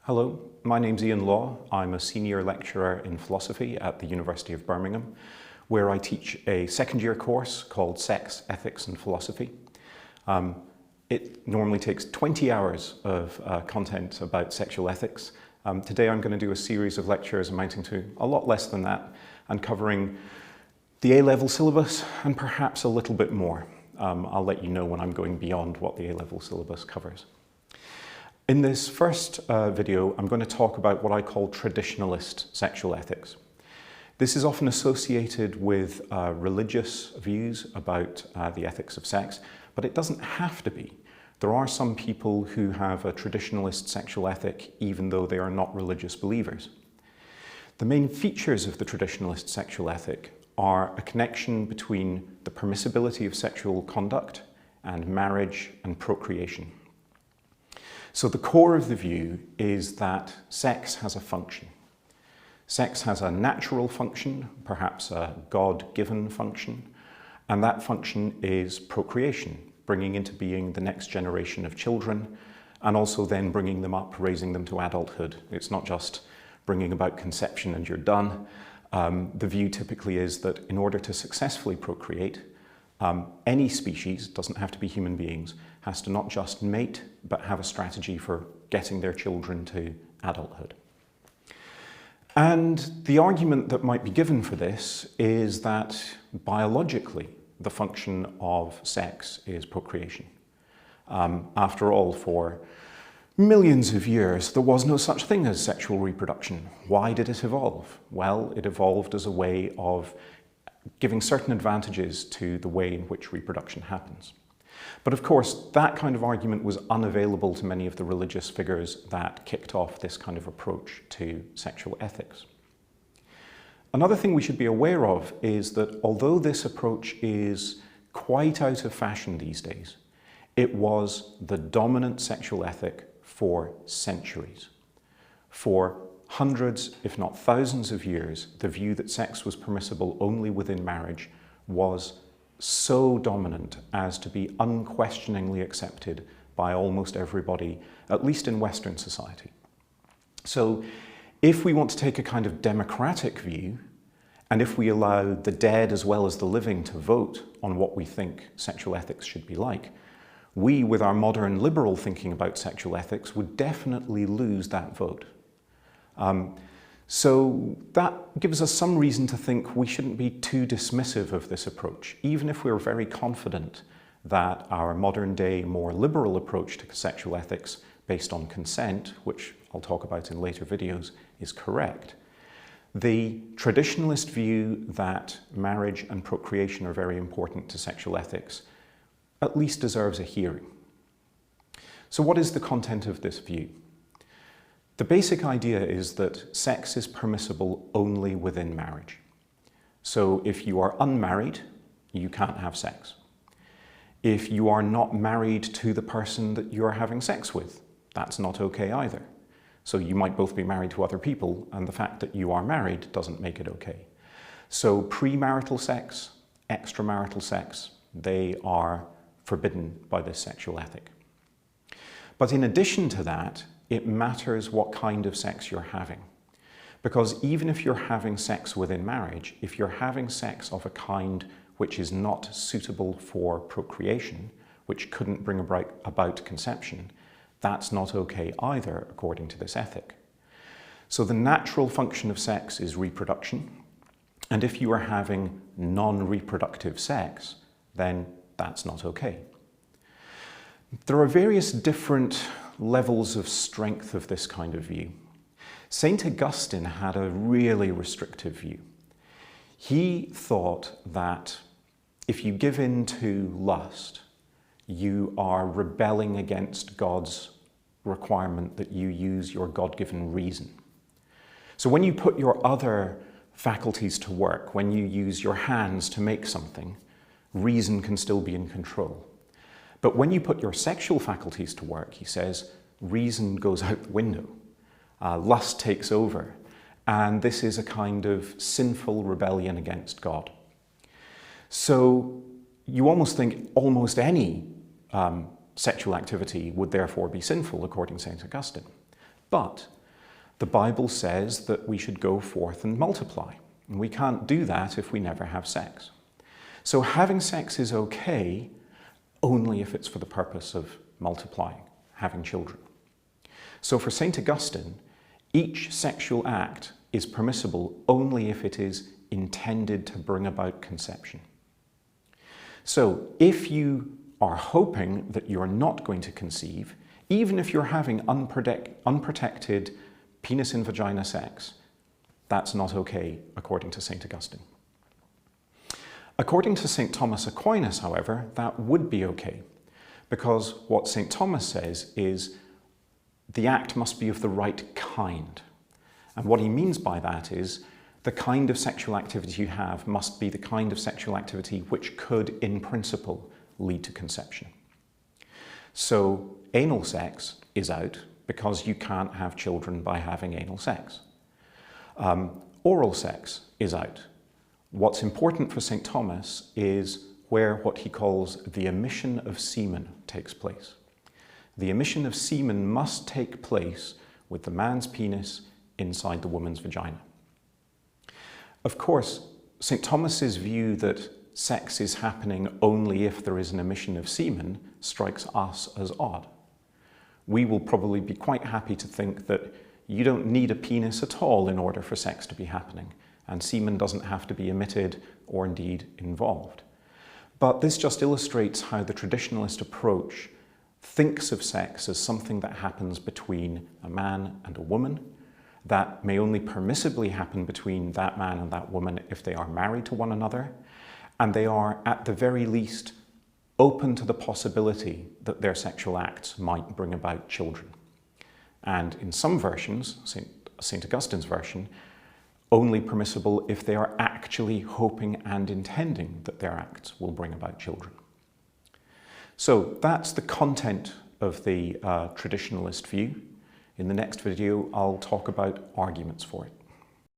Hello, my name's Iain Law. I'm a senior lecturer in philosophy at the University of Birmingham, where I teach a second-year course called Sex, Ethics and Philosophy. It normally takes 20 hours of content about sexual ethics. Today I'm going to do a series of lectures amounting to a lot less than that and covering the A-level syllabus and perhaps a little bit more. I'll let you know when I'm going beyond what the A-level syllabus covers. In this first video, I'm going to talk about what I call traditionalist sexual ethics. This is often associated with religious views about the ethics of sex, but it doesn't have to be. There are some people who have a traditionalist sexual ethic even though they are not religious believers. The main features of the traditionalist sexual ethic are a connection between the permissibility of sexual conduct and marriage and procreation. So the core of the view is that sex has a function. Sex has a natural function, perhaps a God-given function, and that function is procreation, bringing into being the next generation of children, and also then bringing them up, raising them to adulthood. It's not just bringing about conception and you're done. The view typically is that in order to successfully procreate, any species, doesn't have to be human beings, has to not just mate, but have a strategy for getting their children to adulthood. And the argument that might be given for this is that biologically, the function of sex is procreation. After all, for millions of years, there was no such thing as sexual reproduction. Why did it evolve? Well, it evolved as a way of giving certain advantages to the way in which reproduction happens. But of course, that kind of argument was unavailable to many of the religious figures that kicked off this kind of approach to sexual ethics. Another thing we should be aware of is that although this approach is quite out of fashion these days, it was the dominant sexual ethic for centuries. For hundreds, if not thousands of years, the view that sex was permissible only within marriage was so dominant as to be unquestioningly accepted by almost everybody, at least in Western society. So if we want to take a kind of democratic view, and if we allow the dead as well as the living to vote on what we think sexual ethics should be like, we, with our modern liberal thinking about sexual ethics, would definitely lose that vote. So that gives us some reason to think we shouldn't be too dismissive of this approach, even if we're very confident that our modern day, more liberal approach to sexual ethics based on consent, which I'll talk about in later videos, is correct. The traditionalist view that marriage and procreation are very important to sexual ethics at least deserves a hearing. So what is the content of this view? The basic idea is that sex is permissible only within marriage. So if you are unmarried, you can't have sex. If you are not married to the person that you are having sex with, that's not okay either. So you might both be married to other people, and the fact that you are married doesn't make it okay. So premarital sex, extramarital sex, they are forbidden by this sexual ethic. But in addition to that, it matters what kind of sex you're having. Because even if you're having sex within marriage, if you're having sex of a kind which is not suitable for procreation, which couldn't bring about conception, that's not okay either, according to this ethic. So the natural function of sex is reproduction, and if you are having non-reproductive sex, then that's not okay. There are various different levels of strength of this kind of view. St. Augustine had a really restrictive view. He thought that if you give in to lust, you are rebelling against God's requirement that you use your God-given reason. So when you put your other faculties to work, when you use your hands to make something, reason can still be in control. But when you put your sexual faculties to work, he says, reason goes out the window. Lust takes over. And this is a kind of sinful rebellion against God. So you almost think almost any sexual activity would therefore be sinful, according to St. Augustine. But the Bible says that we should go forth and multiply. And we can't do that if we never have sex. So having sex is okay only if it's for the purpose of multiplying, having children. So for St. Augustine, each sexual act is permissible only if it is intended to bring about conception. So if you are hoping that you're not going to conceive, even if you're having unprotected penis in vagina sex, that's not okay according to St. Augustine. According to St. Thomas Aquinas, however, that would be okay, because what St. Thomas says is the act must be of the right kind. And what he means by that is the kind of sexual activity you have must be the kind of sexual activity which could, in principle, lead to conception. So anal sex is out because you can't have children by having anal sex. Oral sex is out. What's important for St. Thomas is where what he calls the emission of semen takes place. The emission of semen must take place with the man's penis inside the woman's vagina. Of course, St. Thomas's view that sex is happening only if there is an emission of semen strikes us as odd. We will probably be quite happy to think that you don't need a penis at all in order for sex to be happening, and semen doesn't have to be emitted or indeed involved. But this just illustrates how the traditionalist approach thinks of sex as something that happens between a man and a woman, that may only permissibly happen between that man and that woman if they are married to one another, and they are at the very least open to the possibility that their sexual acts might bring about children. And in some versions, St. Augustine's version, only permissible if they are actually hoping and intending that their acts will bring about children. So that's the content of the traditionalist view. In the next video, I'll talk about arguments for it.